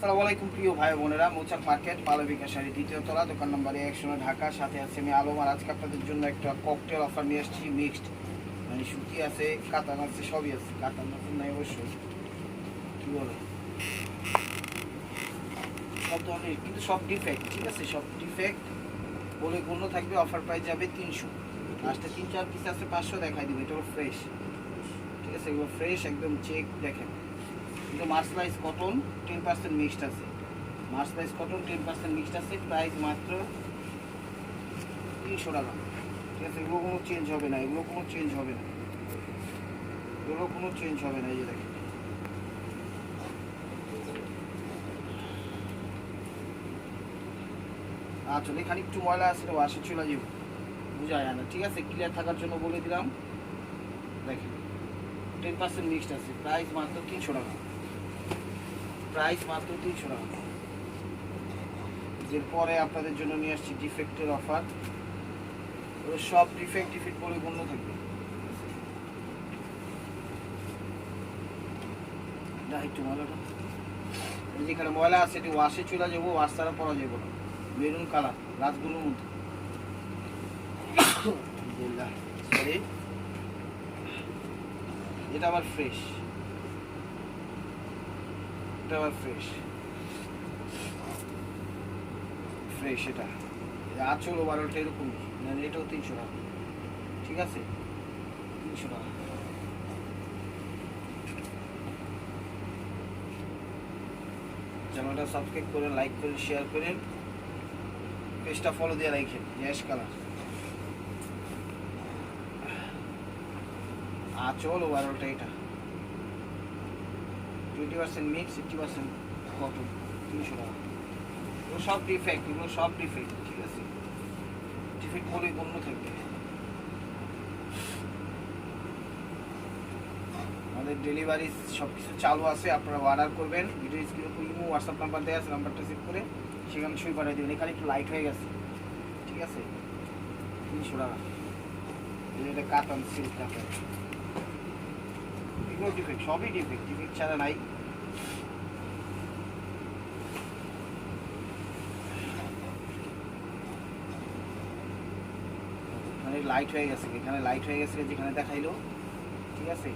আসসালামু আলাইকুম প্রিয় ভাই বোনেরা, মৌচাক মার্কেট মালবিকা শাড়ি দ্বিতীয় তলা, দোকান নম্বর 100 ঢাকা। সাথে আছে আমি আলম। আর আজকে আপনাদের জন্য একটা ককটেল অফার নিয়ে আসছি। মিক্সড মানে সুতি আছে, কাতান আছে, সবই আছে। কাতান নতুন নাই অবশ্যই, কি বলে সব ধরনের, কিন্তু সব ডিফেক্ট। ঠিক আছে, সব ডিফেক্ট বলে গণ্য থাকবে। অফার প্রাইস যাবে 300। লাস্টে 3-4 পিস আছে 500 দেখাই দিবে। এটা ফ্রেশ, ঠিক আছে, এগুলো ফ্রেশ একদম। চেক দেখেন, কিন্তু মার্সলাইজ কটন 10% মিক্সড আছে। মার্সলাইজ কটন 10% মিক্সড আছে। প্রাইস মাত্র 300 টাকা। ঠিক আছে, এগুলো কোনো চেঞ্জ হবে না, এগুলো কোনো চেঞ্জ হবে না, এগুলো কোনো চেঞ্জ হবে না। এই যে দেখেন, আচ্ছা এখানে একটু ময়লা আছে, ওয়াশে চলে যাবে, বোঝা যায় না। ঠিক আছে, ক্লিয়ার থাকার জন্য বলে দিলাম। দেখেন 10% মিক্সড আছে। প্রাইস মাত্র 300 টাকা। প্রাইস মাত্র 300 টাকা। এরপরে আপনাদের জন্য নিয়ে আসছি ডিফেক্টের অফার। সব ডিফেক্ট বলে গণ্য থাকবে। একটু ময়লাটা, যেখানে ময়লা আছে এটি ওয়াশে চলে যাবো, ওয়াশ ছাড়া পরা যাবো না। মেরুন কালার রাজগুলোর মধ্যে, সরি এটা আবার ফ্রেশ, এটা আবার ফ্রেশ ফ্রেশ। এটা আঁচল ওভারঅলটা এরকমই, মানে এটাও 300 টাকা। ঠিক আছে, 300 টাকা। চ্যানেলটা সাবস্ক্রাইব করেন, লাইক করেন, শেয়ার করেন, পেজটা ফলো দিয়ে রাখেন। জ্যাশ কালার আঁচল ওভারঅলটা, এটা 20% মিক্স, 80% কটন, 300 টাকা। এগুলো সব ডিফেক্ট, এগুলো সব ডিফেক্ট। ঠিক আছে, ডিফেক্ট বলে গণ্য থাকবে। আমাদের ডেলিভারি সব কিছু চালু আছে, আপনারা অর্ডার করবেন। ভিডিও স্ক্রিনে ইমো হোয়াটসঅ্যাপ নাম্বার দেওয়া আছে, নাম্বারটা সেভ করে সেখানে ছবি পাঠিয়ে দেবেন। এখানে একটু লাইট হয়ে গেছে, ঠিক আছে, 300 টাকা। এটা কাতান, সিল্ক কাতান, এগুলো ডিফেক্ট, সবই ডিফেক্ট, ডিফেক্ট ছাড়া নাই। মানে লাইট হয়ে গেছে, এখানে লাইট হয়ে গেছে যেখানে দেখাইলো। ঠিক আছে,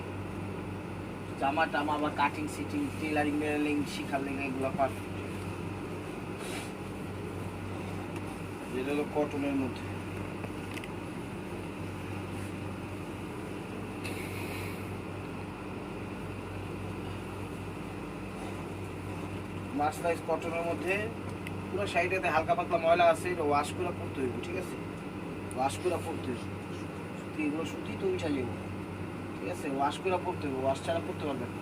জামা টামা বা কাটিং সিটিং টেলারিং মেলারিং শিখার লেগে এগুলো পারফেক্ট। যেটা হলো কটনের মধ্যে, মার্সলাইজ কটনের মধ্যে পুরো সাইডেতে হালকা পাতলা ময়লা আছে, এটা ওয়াশ করে পরতে হইব। ঠিক আছে, ওয়াশ করে পরতে হইব। সুতি, এগুলো সুতি তো উঠা যাবো। ঠিক আছে, ওয়াশ করে পরতে হইব, ওয়াশ ছাড়া পরতে পারবেন না।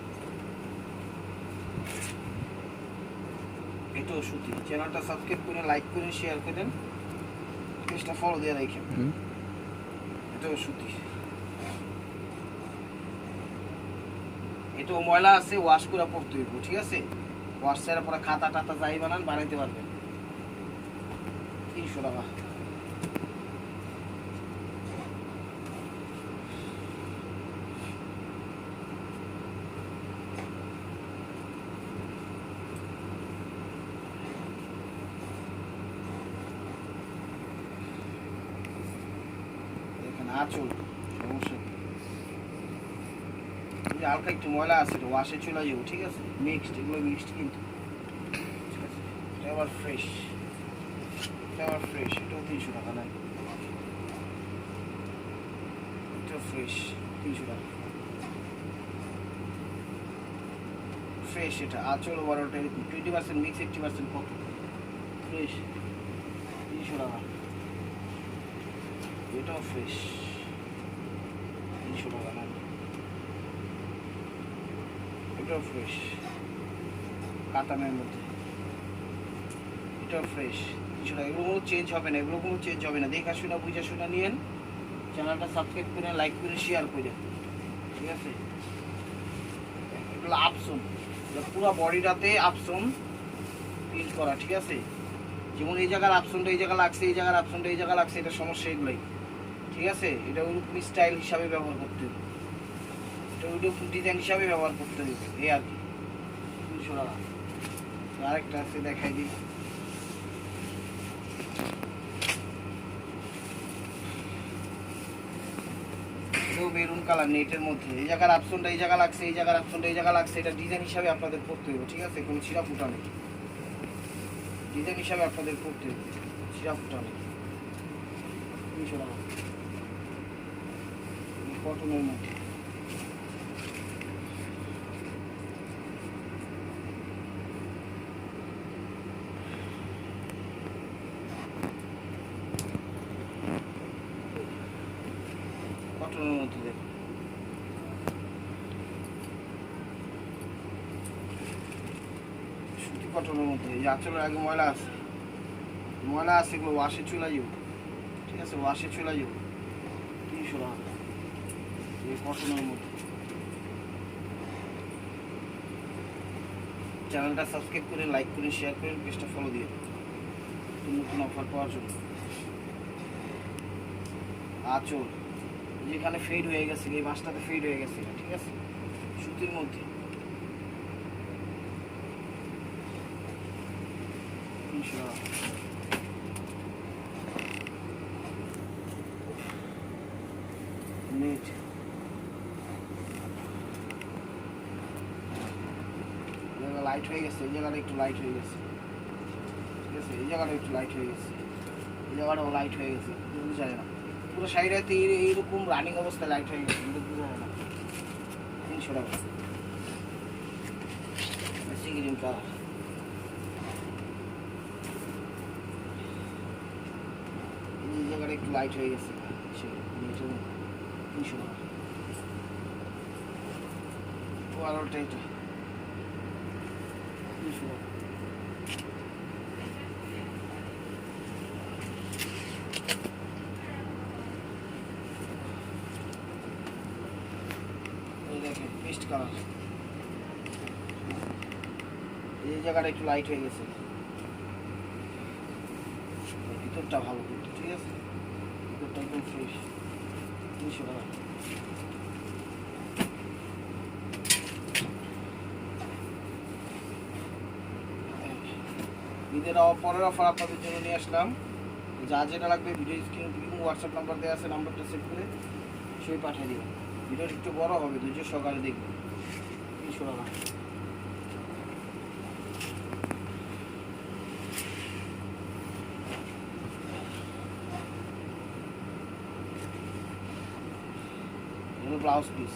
এটাও সুতি। চ্যানেলটা সাবস্ক্রাইব করে, লাইক করে, শেয়ার করেন, পেজটা ফলো দিয়ে রাখেন। এটাও সুতি, এটাও ময়লা আছে, ওয়াশ করে পরতে হইব। ঠিক আছে, ওয়াশ ছাড়া পরে খাতা টাতা যাই বানান বানাইতে পারবেন। 300 টাকা। দেখেন আঁচল, সমস্যা হালকা একটু ময়লা আছে, ওয়াশে চলে যাবো। ঠিক আছে, মিক্সড, এগুলো মিক্সড কিন্তু। ঠিক আছে, এটা আবার ফ্রেশ, এটা আবার ফ্রেশ, এটাও 300 টাকা। নাই, এটাও ফ্রেশ, 300 টাকা। ফ্রেশ, এটা আঁচল ওভারঅলটা এরকম 20% মিক্স, 80% কত, ফ্রেশ, 300 টাকা। এটাও ফ্রেশ, 300 টাকা। নাই, এটাও ফ্রেশ, কাতানের মধ্যে, এটাও ফ্রেশ, 300 টাকা। এগুলো কোনো চেঞ্জ হবে না, এগুলো কোনো চেঞ্জ হবে না। দেখা শোনা, বুঝা শোনা নিয়েন। চ্যানেলটা সাবস্ক্রাইব করে, লাইক করে, শেয়ার করে। ঠিক আছে, এগুলো আপসন, পুরো বডিটাতে আপসন প্রিন্ট করা। ঠিক আছে, যেমন এই জায়গার আপসনটা এই জায়গা লাগছে, এই জায়গার আপসনটা এই জায়গা লাগছে, এটা সমস্যা এগুলোই। ঠিক আছে, এটা ওরকম স্টাইল হিসাবে ব্যবহার করতে হবে, এটা ওইরকম ডিজাইন হিসাবে ব্যবহার করতে হবে, এই আর কি। 300 টাকা। আরেকটা আছে দেখাই দিই। মেরুন কালার নেটের মধ্যে, এই জায়গার অপশনটা এই জায়গা লাগছে, এই জায়গার অপশনটা এই জায়গা লাগছে, এটা ডিজাইন হিসাবে আপনাদের করতে হবে, ঠিক আছে? কোনো ছিঁড়া ফুটা নেই, ডিজাইন হিসাবে আপনাদের করতে হবে, ছিঁড়া ফুটা নেই। 300 টাকা কটনের মধ্যে। কটনের মধ্যে দেখুন, সুতি কটনের মধ্যে। এই আঁচলের আগে ময়লা আছে, ময়লা আছে, এগুলো ওয়াশে চলে যাবো, ঠিক আছে? ওয়াশে চলে যাবো। 300 টাকা এই কটনের মধ্যে। চ্যানেলটা সাবস্ক্রাইব করে লাইক করে শেয়ার করে পেজটা ফলো দিয়ে নতুন অফার পাওয়ার জন্য। আঁচল যেখানে ফেড হয়ে গেছে, এই মাছটাতে ফেড হয়ে গেছে, ঠিক আছে? সুতির মধ্যে 300 টাকা। নেট লাইট হয়ে গেছে, এই জায়গাটা একটু লাইট হয়ে গেছে, ঠিক আছে? এই জায়গাটা একটু লাইট হয়ে গেছে, এই জায়গাটাও লাইট হয়ে গেছে, বোঝা যায় না। পুরো সাইডে এইরকম রানিং অবস্থায় লাইট হয়ে গেছে, কিন্তু বোঝা যায় না। 300 টাকা গ্রিন কালার। এই জায়গাটা একটু লাইট হয়ে গেছে, 300 টাকা। ওয়ালটা এটা 300 টাকা। এই দেখেন পেস্ট কালার, এই জায়গাটা একটু লাইট হয়ে গেছে, ভিতরটা ভালো কিন্তু, ঠিক আছে? ভিতরটা একদম ফ্রেশ। 300 টাকা। ঈদের পরের অফার আপনাদের জন্য নিয়ে আসলাম। যা যেটা লাগবে ভিডিও স্ক্রিনে হোয়াটসঅ্যাপ নাম্বার দেওয়া আছে, নাম্বারটা সেভ করে সেই পাঠিয়ে দিবেন। ভিডিওটা একটু বড় হবে, ধৈর্য সকালে দেখবেন। 300 টাকা। Blouse piece,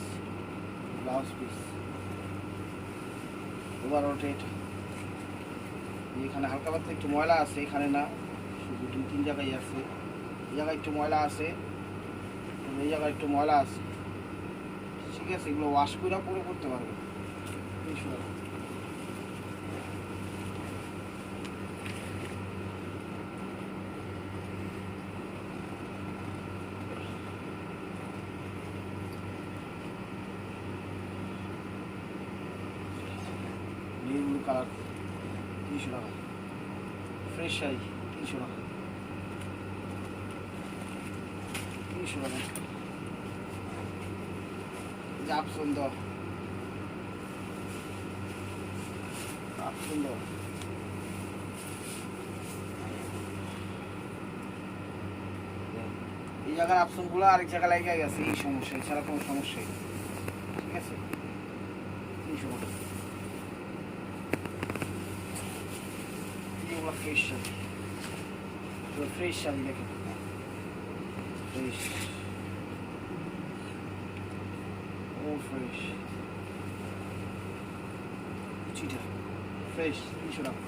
blouse piece overall এটা। এখানে হালকা পাতলা একটু ময়লা আছে, এখানে না, শুধু 2-3 জায়গায় আছে। এই জায়গায় একটু ময়লা আছে, এই জায়গায় একটু ময়লা আছে, ঠিক আছে? এগুলো ওয়াশ করে পরে করতে পারবে। 300 টাকা। ব্লু কালার 300 টাকা। ফ্রেশ সাইজ 300 টাকা। 300 টাকা। জাপ সুন্দর, জাপ সুন্দর। এই জায়গার অপশনগুলো আরেক জায়গায় লেগে গেছে, এই সমস্যা, এছাড়া কোনো সমস্যাই নেই, ঠিক আছে? 300 টাকা। এগুলো ফ্রেশ শাড়ি, ফ্রেশ শাড়ি দেখেন, ফ্রেশ, ও ফ্রেশ, কুচিটা ফ্রেশ। 300 টাকা।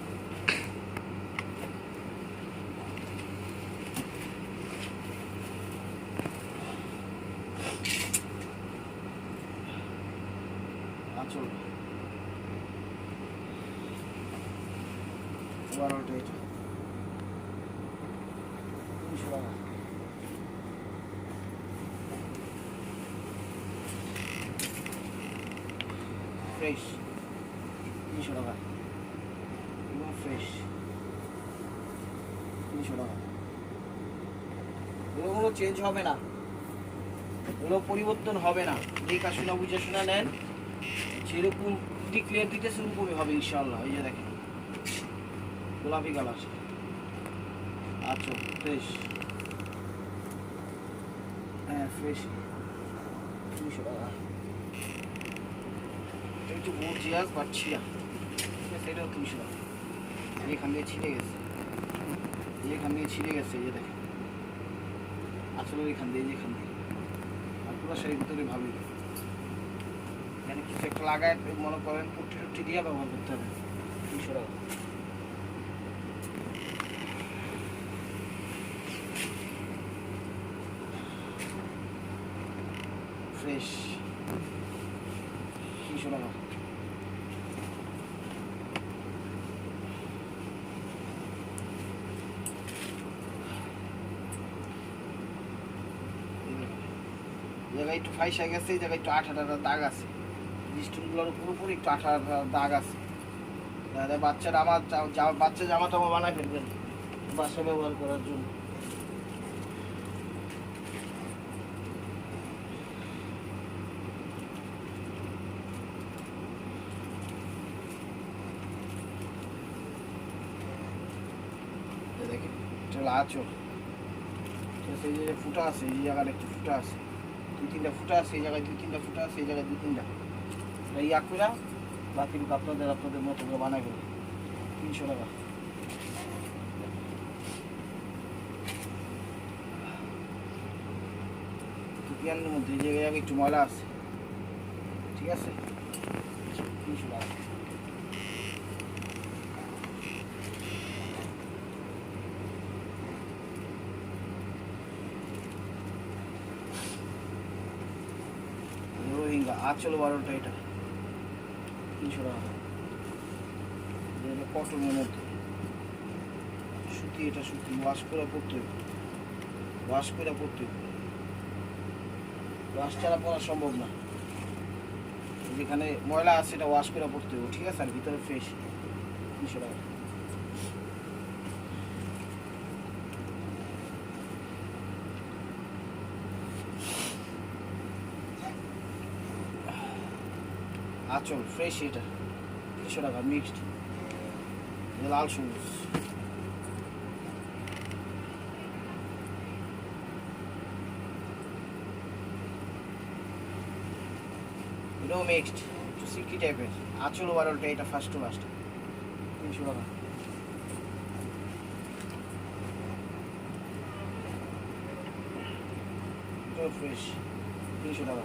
আঁচল ওভারঅলটা এটা 300 টাকা। ফ্রেশ 300 টাকা, এবং ফ্রেশ 300 টাকা। এগুলো চেঞ্জ হবে না, এগুলো পরিবর্তন হবে না। দেখা শোনা বুঝে শোনা নেন, যেরকম ডিক্লেয়ার দিতে সেরকমই হবে ইনশাআল্লাহ। এই যে দেখেন গোলাপি কালার। আচ্ছা ফ্রেশ, হ্যাঁ ফ্রেশ, 200 টাকা। এটা একটু গর্জিয়াস বাট ছিয়া, ঠিক আছে, এটাও 300 টাকা। এখান দিয়ে ছিঁড়ে গেছে, এখান দিয়ে ছিঁড়ে গেছে, এই যে দেখেন আসলে এখান দিয়ে, যেখান দিয়ে, আর পুরো শাড়ির ভিতরে ভাবি এখানে কিছু একটা লাগায় মনে করেন পুট্টি টুট্টি দিয়ে ব্যবহার করতে হবে। 300 টাকা। ফ্রেশ 300 টাকা। জায়গায় একটু ফাইসা গেছে, এই জায়গায় একটু 8-8 দাগ আছে, স্টোনগুলোর পুরোপুরি একটু 8-8 দাগ আছে। বাচ্চারা আমার বাচ্চা জামা টামা বানায় ফেলবেন বাসা ব্যবহার করার জন্য। দেখেন এটা হলো আঁচল, ঠিক আছে, এই যে ফুটা আছে, এই জায়গাটা একটু ফুটা আছে, 2-3টা ফুটা আছে, এই জায়গায় 2-3টা ফুটা আছে, এই জায়গায় 2-3টা, ইয়া করে বাকি আপনাদের মতো করে বানাই ফেলবেন। 300 টাকা। টুপিয়ানের মধ্যে যে জায়গায় একটু ময়লা আছে, ঠিক আছে, 300 টাকা। রোহিঙ্গা আঁচল 12টা, এটা 300 টাকা। এটা কটনের মধ্যে সুতি, এটা সুতি, ওয়াশ করে পরতে হবে, ওয়াশ করে পরতে হবে, ওয়াশ ছাড়া পরা সম্ভব না। যেখানে ময়লা আছে এটা ওয়াশ করে পরতে হবে, ঠিক আছে, আর ভিতরে ফ্রেশ। 300 টাকা। আঁচল ফ্রেশ, এটা 300 টাকা মিক্সড, লাল সবুজ। এটাও মিক্সড, একটু সিল্কি টাইপের, আঁচল 12টা, এটা ফার্স্ট টু লাস্ট 300 টাকা। এটাও ফ্রেশ 300 টাকা।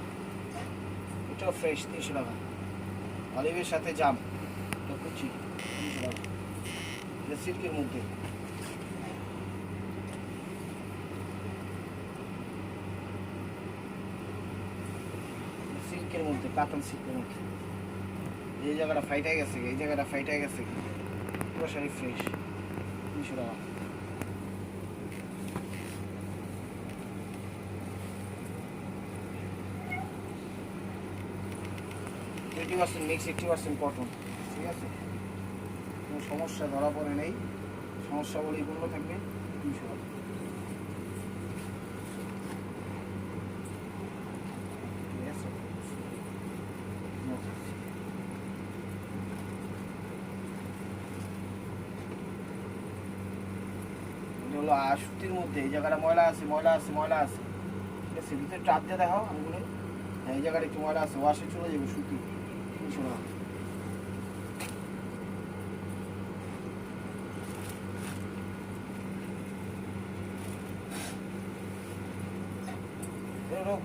এটাও ফ্রেশ 300 টাকা। অলিভের সাথে জাম, এটা কুচি 300 টাকা। এটা সিল্কের মধ্যে, সিল্কের মধ্যে, কাতান সিল্কের মধ্যে, এই জায়গাটা ফাইটা গেছে, এই জায়গাটা ফাইটা গেছে, পুরো শাড়ি ফ্রেশ 300 টাকা। মিক্স 80% কটন, ঠিক আছে, কোনো সমস্যা ধরা পড়ে নেই, সমস্যা বলেই বললো থাকবে 300 টাকা। ঠিক আছে, এটা হলো সুতির মধ্যে, এই জায়গাটা ময়লা আছে, ময়লা আছে, ময়লা আছে, ঠিক আছে, ভিতরে চাপ দিয়ে দেখাও আঙুলে, এই জায়গাটা একটু ময়লা আছে, ওয়াশে চলে যাবে, সুতি 300 টাকা।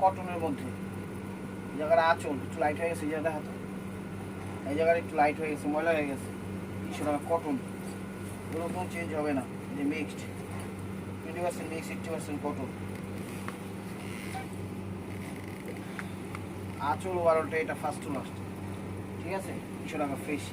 কটনের মধ্যে, এই জায়গাটা আঁচল একটু লাইট হয়ে গেছে, এই জায়গাটা হাতে, এই জায়গাটা একটু লাইট হয়ে গেছে, ময়লা হয়ে গেছে, 300 টাকা কটন, ওরকম চেঞ্জ হবে না, যে মিক্সড 20% মিক্স, 80% কটন। আঁচল 12টা, এটা ফার্স্ট টু লাস্ট, ঠিক আছে, 300 টাকা ফ্রেশ।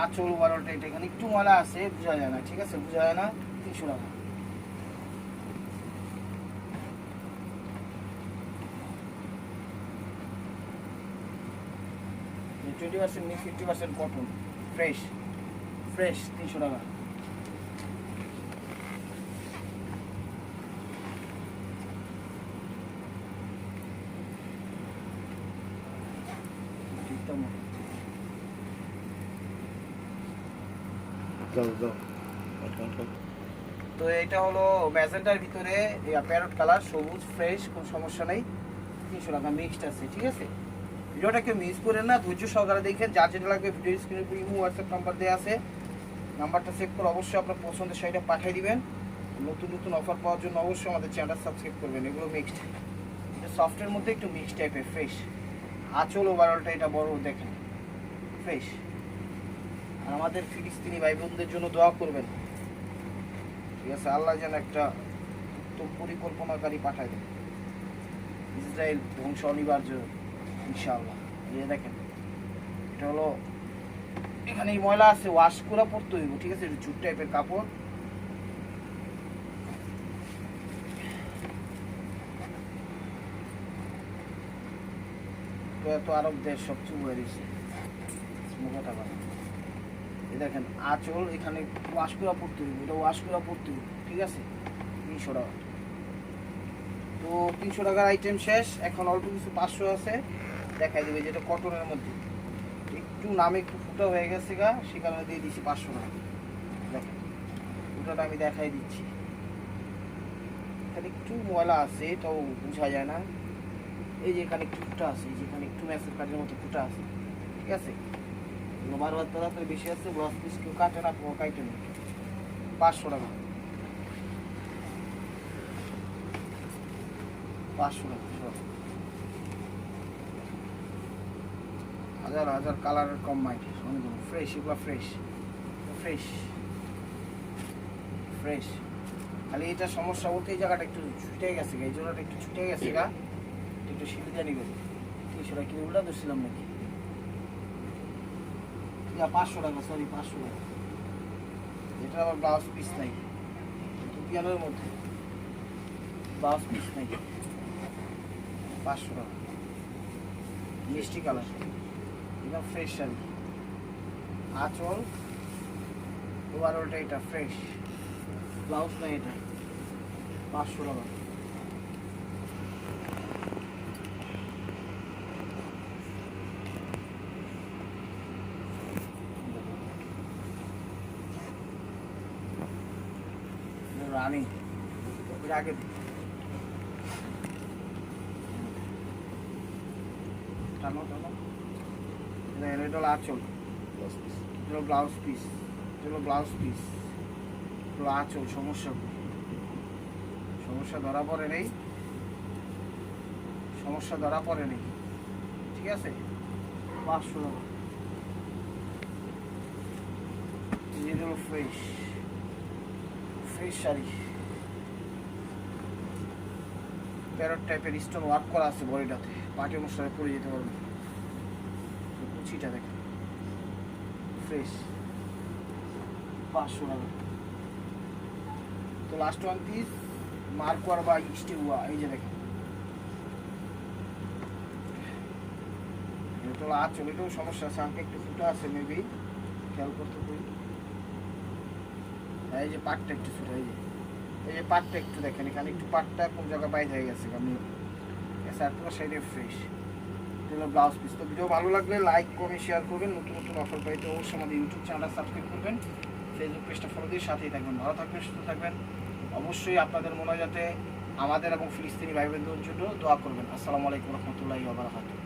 আঁচল 12টা, এটা এখানে একটু ময়লা আছে, বোঝা যায় না, ঠিক আছে, বোঝা যায় না, 300 টাকা। Twenty percent mix, 50% cotton, fresh fresh 300 টাকা। তো এটা হলো ম্যাজেন্টার ভিতরে প্যারট কালার, সবুজ ফ্রেশ, কোনো সমস্যা নেই। 300 টাকা মিক্সড আছে, ঠিক আছে। ভিডিওটাকে মিস করেন না, ধৈর্য সহকারে দেখেন। যার যেটা লাগবে ভিডিও স্ক্রিনের উপর ইমো হোয়াটসঅ্যাপ নাম্বার দেওয়া আছে, নাম্বারটা সেভ করে অবশ্যই আপনার পছন্দের শাড়িটা পাঠিয়ে দিবেন। নতুন নতুন অফার পাওয়ার জন্য অবশ্যই আমাদের চ্যানেলটা সাবস্ক্রাইব করবেন। এগুলো মিক্সড, এটা সফটের মধ্যে একটু মিক্সড টাইপের, ফ্রেশ। আঁচল ওভারঅলটা এটা বড় দেখেন, ফ্রেশ। আর আমাদের ফিলিস্তিনি ভাই বোনদের জন্য দোয়া করবেন, ঠিক আছে। আল্লাহ যেন একটা উত্তম পরিকল্পনাকারী পাঠায় দেন, ইসরায়েল ধ্বংস অনিবার্য ইনশাআল্লাহ। এই দেখেন, এটা হলো এখানে ময়লা আছে, ওয়াশ করা পড়তে হইব, ঠিক আছে। এটা জুট টাইপের কাপড়, তো এত আরব দেশ সব চুপ হয়ে রয়েছে। এই দেখেন আঁচল, এখানে ওয়াশ করা পড়তে হইব, এটা ওয়াশ করা পড়তে হইব, ঠিক আছে। 300 টাকা। তো 300 টাকার আইটেম শেষ। এখন অল্প কিছু 500 আছে, দেখাই দেবে, যেটা কটনের মধ্যে একটু নামে একটু ফুটা হয়ে গেছে গা, সে কারণে দিয়ে দিচ্ছি 500 টাকা। দেখেন ফুটাটা আমি দেখাই দিচ্ছি, এখানে একটু ময়লা আছে, এটাও বোঝা যায় না। এই যে এখানে একটু ফুটা আছে, এই যে এখানে একটু ম্যাসের কাজের মতো ফুটা আছে, ঠিক আছে। বারবার তাড়াতাড়ি বেশি আছে, ব্লাউজ পিস কেউ কাটে না, কাটে না। 500 টাকা, 500 টাকা। হাজার হাজার কালারের কম মাইট, ফ্রেশ, এগুলো ফ্রেশ ফ্রেশ ফ্রেশ। খালি এটা সমস্যা বলতে এই জায়গাটা একটু ছুটে গেছে, এই জন্যটা একটু ছুটে গেছে গা, একটু সুবিধা নিবেন। 300 টাকা কিনে উল্টা ধরছিলাম নাকি? 500 টাকা, সরি 500 টাকা। এটা আবার ব্লাউজ পিস নাই, পিয়ানোর মধ্যে ব্লাউজ পিস নাই। 500 টাকা, মিষ্টি কালার, এটা ফ্রেশ শাড়ি। আঁচল ওভারঅলটা এটা ফ্রেশ, ব্লাউজ নাই এটা। 500 টাকা। রানি আগে টানো টানো, এটা হলো আঁচল, ব্লাউজ পিস, ব্লাউজ পিস, আঁচল। সমস্যা ধরা পড়ে নেই, ঠিক আছে। 500 টাকা। এটা হলো ফ্রেশ শাড়ি, প্যারট টাইপের স্টোন ওয়ার্ক করা আছে বডিটাতে, পার্টি অনুষ্ঠানে পরে যেতে পারবে। কুচিটা দেখেন, ফ্রেশ। 500 টাকা। তো লাস্ট ওয়ান পিস মার্কওয়ার বা স্টিউয়া, এই যে দেখেন, এটা হলো আঁচল। এটাও সমস্যা আছে, আমাকে একটু ফুটা আছে, মেবি খেয়াল করতে পারি। এই যে পাটটা একটু ছোট, এই যে পাটটা একটু দেখেন, এখানে একটু পাটটা কোন জায়গায় বাইরে হয়ে গেছে। আমি পুরো সাইডে ফ্রেশ। এটা ব্লাউজ পিস। তো ভিডিও ভালো লাগলে লাইক কমেন্ট শেয়ার করবেন। নতুন নতুন অফার পাইতে অবশ্যই আমাদের ইউটিউব চ্যানেলটা সাবস্ক্রাইব করবেন, ফেসবুক পেজটা ফলো দিয়ে সাথেই থাকবেন। ভালো থাকবেন, সুস্থ থাকবেন। অবশ্যই আপনাদের মনে যাতে আমাদের এবং ফিলিস্তিনি ভাই বোনদের জন্য দোয়া করবেন। আসসালামু আলাইকুম রহমতুল্লাহি ওয়া বারাকাতুহু।